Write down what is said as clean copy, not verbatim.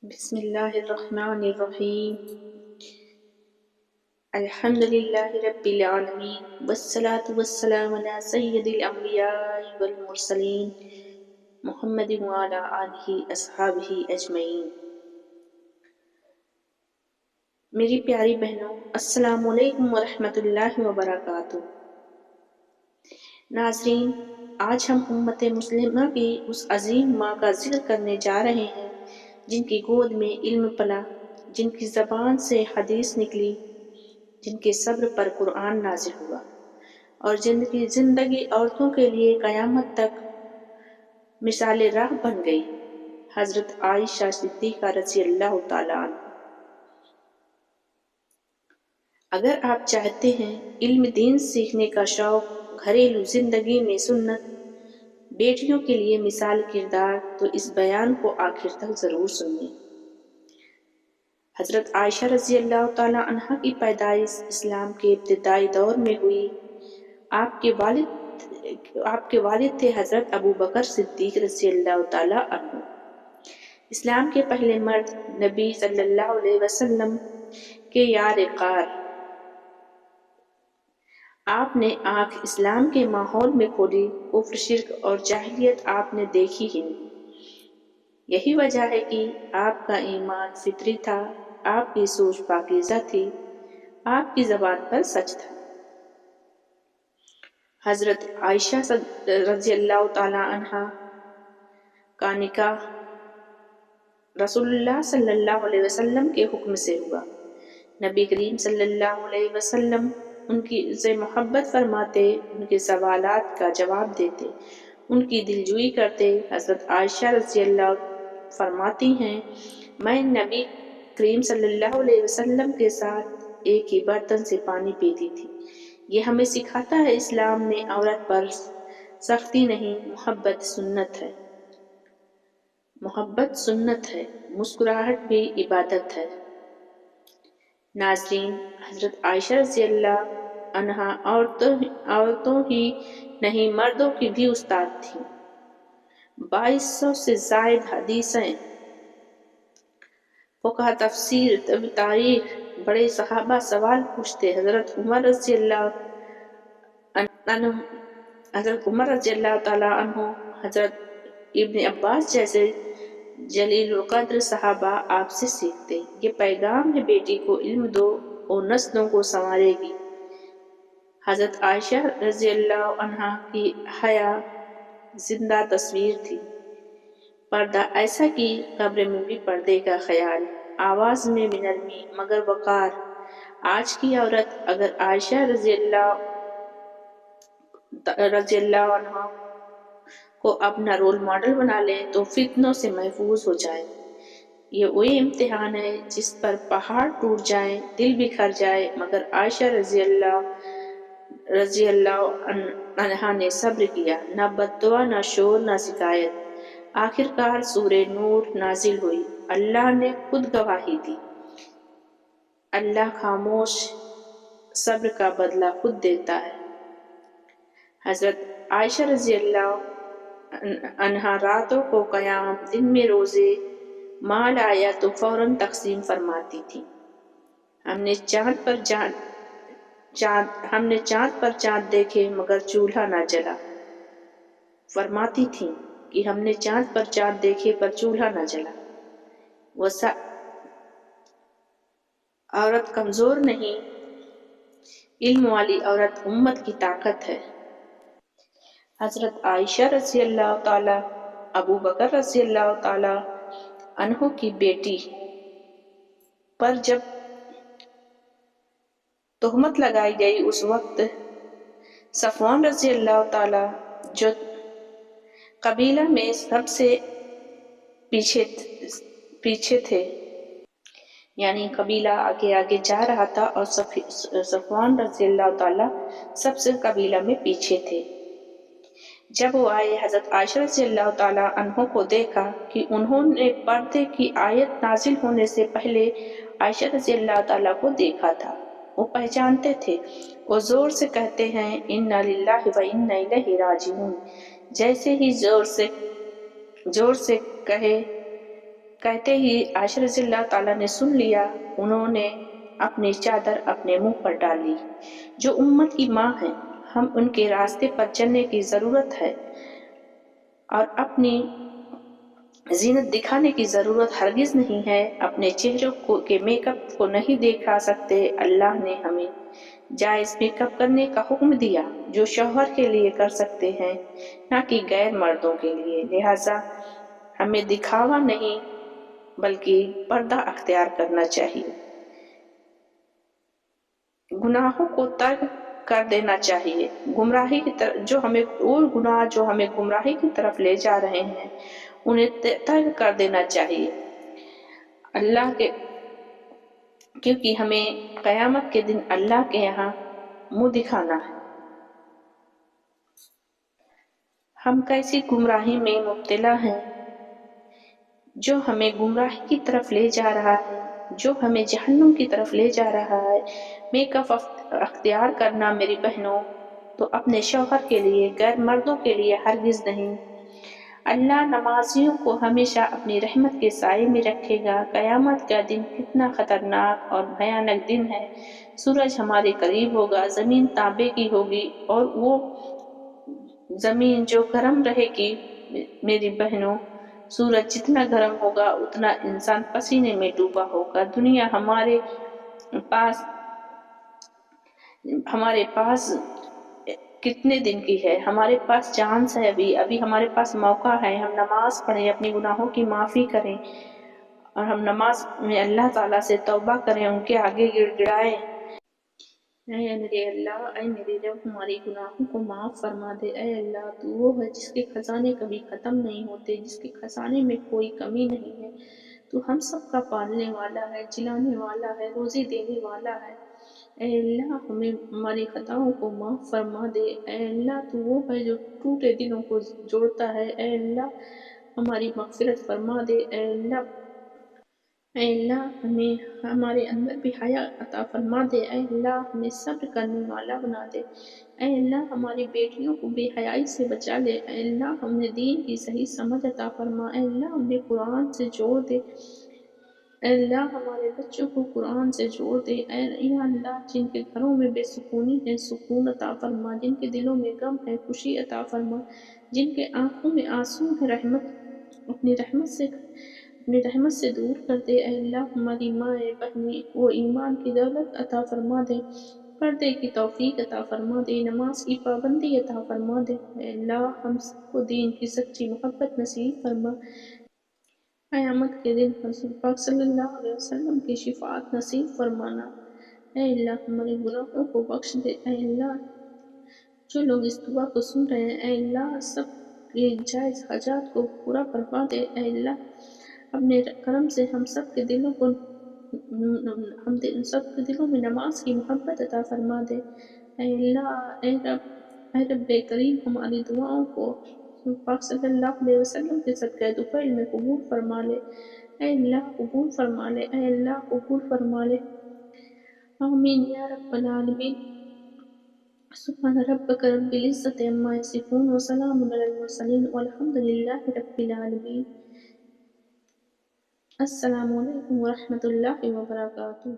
بسم اللہ الرحمن الرحیم الحمد للہ رب العالمین والصلاة والسلام علی سید الانبیاء والمرسلین محمد وعلی آلہ اصحابہ اجمعین۔ میری پیاری بہنوں، السلام علیکم ورحمۃ اللہ وبرکاتہ۔ ناظرین، آج ہم امت مسلمہ کی اس عظیم ماں کا ذکر کرنے جا رہے ہیں جن کی گود میں علم پلا، جن کی زبان سے حدیث نکلی، جن کے صبر پر قرآن نازل ہوا اور جن کی زندگی عورتوں کے لیے قیامت تک مثال راہ بن گئی، حضرت عائشہ صدیقہ رضی اللہ تعالیٰ عنہ۔ اگر آپ چاہتے ہیں علم دین سیکھنے کا شوق، گھریلو زندگی میں سنت، بیٹیوں کے لیے مثال کردار، تو اس بیان کو آخر تک ضرور سنیے۔ حضرت عائشہ رضی اللہ تعالیٰ عنہ کی پیدائش اسلام کے ابتدائی دور میں ہوئی۔ آپ کے والد تھے حضرت ابو بکر صدیق رضی اللہ تعالیٰ عنہ، اسلام کے پہلے مرد، نبی صلی اللہ علیہ وسلم کے یار غار۔ آپ نے آنکھ اسلام کے ماحول میں کھولی، کفر، شرک اور جاہلیت آپ نے دیکھی ہی نہیں۔ یہی وجہ ہے کہ آپ کا ایمان فطری تھا، آپ کی سوچ پاکیزہ تھی، آپ کی زبان پر سچ تھا۔ حضرت عائشہ رضی اللہ تعالی عنہا کا نکاح رسول اللہ صلی اللہ علیہ وسلم کے حکم سے ہوا۔ نبی کریم صلی اللہ علیہ وسلم ان کی سے محبت فرماتے، ان کے سوالات کا جواب دیتے، ان کی دلجوئی کرتے۔ حضرت عائشہ رضی اللہ فرماتی ہیں، میں نبی کریم صلی اللہ علیہ وسلم کے ساتھ ایک ہی برتن سے پانی پیتی تھی۔ یہ ہمیں سکھاتا ہے اسلام میں عورت پر سختی نہیں، محبت سنت ہے۔ محبت سنت ہے، مسکراہٹ بھی عبادت ہے۔ ناظرین، حضرت عائشہ رضی اللہ عنہا عورتوں ہی نہیں مردوں کی بھی استاد تھیں۔ 2200 سے زائد حدیثیں، فقہ، تفسیر، تاریخ، بڑے صحابہ سوال پوچھتے۔ حضرت عمر رضی اللہ تعالیٰ عنہ، حضرت ابن عباس جیسے جلیل القدر صحابہ آپ سے سیکھتے۔ یہ پیغام ہے، بیٹی کو علم دو، وہ نسلوں کو سنوارے گی۔ حضرت عائشہ رضی اللہ عنہا کی حیا زندہ تصویر تھی۔ پردہ ایسا کہ قبر میں بھی پردے کا خیال، آواز میں بھی نرمی مگر وقار۔ آج کی عورت اگر عائشہ رضی اللہ عنہا کو اپنا رول ماڈل بنا لے تو فتنوں سے محفوظ ہو جائے۔ یہ وہی امتحان ہے جس پر پہاڑ ٹوٹ جائیں، دل بکھر جائے، مگر عائشہ رضی اللہ عنہا نے صبر کیا، نہ بددعا، نہ شور، نہ شکایت۔ آخرکار سورہ نور نازل ہوئی، اللہ نے خود گواہی دی۔ اللہ خاموش صبر کا بدلہ خود دیتا ہے۔ حضرت عائشہ رضی اللہ عنہا راتوں کو قیام، دن میں روزے، مال آیا تو فوراً تقسیم فرماتی تھی۔ ہم نے چاند پر چاند دیکھے مگر چولہا نہ جلا۔ فرماتی تھیں کہ ہم نے چاند پر چاند دیکھے پر چولہا نہ جلا۔ عورت کمزور نہیں، علم والی عورت امت کی طاقت ہے۔ حضرت عائشہ رضی اللہ تعالی، ابو بکر رضی اللہ تعالی عنہ کی بیٹی پر جب تہمت لگائی گئی، اس وقت صفوان رضی اللہ تعالی، جو قبیلہ میں سب سے پیچھے تھے، یعنی قبیلہ آگے آگے جا رہا تھا اور صفوان رضی اللہ تعالی سب سے قبیلہ میں پیچھے تھے۔ جب وہ آئے، حضرت عائشہ رضی اللہ تعالی عنہ کو دیکھا کہ انہوں نے پردے کی آیت نازل ہونے سے پہلے عائشہ رضی اللہ تعالی کو دیکھا تھا، وہ پہچانتے تھے۔ وہ زور سے کہتے ہیں، انا للہ و انا الیہ راجعون۔ جیسے ہی زور سے कहते ही आयशा रज़ियल्लाहु ताला ने सुन लिया। उन्होंने अपनी चादर अपने मुंह पर डाली। जो उम्मत की माँ है, हम उनके रास्ते पर चलने की ज़रूरत है और अपनी ज़ीनत दिखाने की ज़रूरत हरगिज़ नहीं है। अपने चेहरों के मेकअप को नहीं दिखा सकते। अल्लाह ने हमें जायज़ मेकअप करने का हुक्म दिया, जो शौहर के लिए कर सकते हैं, ना कि गैर मर्दों के लिए। लिहाजा हमें दिखावा नहीं बल्कि पर्दा अख्तियार करना चाहिए। गुनाहों को तर्क कर देना चाहिए। गुमराही की तरफ जो हमें गुमराही की तरफ ले जा रहे हैं, उन्हें तर्क कर देना चाहिए। अल्लाह के क्योंकि हमें क़यामत के दिन अल्लाह के यहाँ मुंह दिखाना है। हम कैसी गुमराही में मुब्तला हैं जो हमें गुमराही की तरफ ले जा रहा है, जो हमें जहन्नुम की तरफ ले जा रहा है। मेकअप अख्तियार करना मेरी बहनों तो अपने शौहर के लिए, गैर मर्दों के लिए हरगिज़ नहीं। अल्लाह नमाजियों को हमेशा अपनी रहमत के साए में रखेगा। क़यामत का दिन कितना ख़तरनाक और भयानक दिन है। सूरज हमारे करीब होगा, ज़मीन तांबे की होगी और वो ज़मीन जो गर्म रहेगी मेरी बहनों, सूरज जितना गर्म होगा उतना इंसान पसीने में डूबा होगा। दुनिया हमारे पास कितने दिन की है, हमारे पास चांस है। अभी हमारे पास मौका है। हम नमाज पढ़ें, अपने गुनाहों की माफ़ी करें और हम नमाज में अल्लाह ताला से तौबा करें, उनके आगे गिड़गिड़ाएं। ऐ मेरे अल्लाह, ऐ मेरे रब, हमारे गुनाहों को माफ़ फरमा दे। ऐ अल्लाह, तू वो है जिसके खजाने कभी ख़त्म नहीं होते, जिसके खजाने में कोई कमी नहीं है। तू हम सब का पालने वाला है, जिलाने वाला है, रोज़ी देने वाला है। ऐ अल्लाह, हमें हमारी खताओं को माफ़ फरमा दे। ऐ अल्लाह, तू वो है जो टूटे दिलों को जोड़ता है। ऐ अल्लाह, हमारी मग़फ़िरत फरमा दे। ऐ अल्लाह, हमें हमारे अंदर भी हया अता फरमा दे। ऐ अल्लाह, हमें सब्र करने वाला बना दे। ऐ अल्लाह, हमारी बेटियों को बेहयाई से बचा ले। ऐ अल्लाह, हमें दीन की सही समझ अता फरमा। ऐ अल्लाह, हमें कुरान से जोड़ दे। ऐ अल्लाह, हमारे बच्चों को कुरान से जोड़ दे। ऐ अल्लाह, जिनके घरों में बेसुकूनी है, सुकून अता फरमा। जिनके दिलों में गम है, खुशी अता फरमा। जिनके आँखों में आंसू है, अपनी रहमत से दूर कर दे। ऐ अल्लाह, हमारी माएँ बहनें वो ईमान की दौलत अता फरमा दे, पर्दे की तौफीक अता फरमा दे, नमाज की पाबंदी अता फरमा दे। ऐ अल्लाह, हम सबको दीन की सच्ची मोहब्बत नसीब फरमा। क़यामत के दिन रसूल पाक सल्लल्लाहु अलैहि वसल्लम की शिफ़ाअत नसीब फरमाना। ऐ अल्लाह, हमारे गुनाहों को बख्श दे। ऐ अल्लाह, जो लोग इस दुआ को सुन रहे हैं, ऐ अल्लाह, सब के जायज़ हाजात को पूरा फरमा दे। ऐ अल्लाह, अपने करम से हम सब के दिलों में नमाज की मोहब्बत अता फरमा दे। ऐ अल्लाह, ऐ रब्बे करीम, हमारी दुआओं को पाक सल्लल्लाहु अलैहि वसल्लम के सदक़े दुफ़ैल में कबूल फरमा ले। ऐ अल्लाह, कबूल फरमा ले। ऐ अल्लाह, कबूल फरमा ले। आमीन या रब्बल आलमीन। सुब्हान रब्बिका रब्बिल इज़्ज़ति अम्मा यसिफ़ून व सलामुन अलल मुरसलीन वल्हम्दुलिल्लाहि रब्बिल आलमीन। अस्सलामु अलैकुम व रहमतुल्लाहि व बरकातुहू।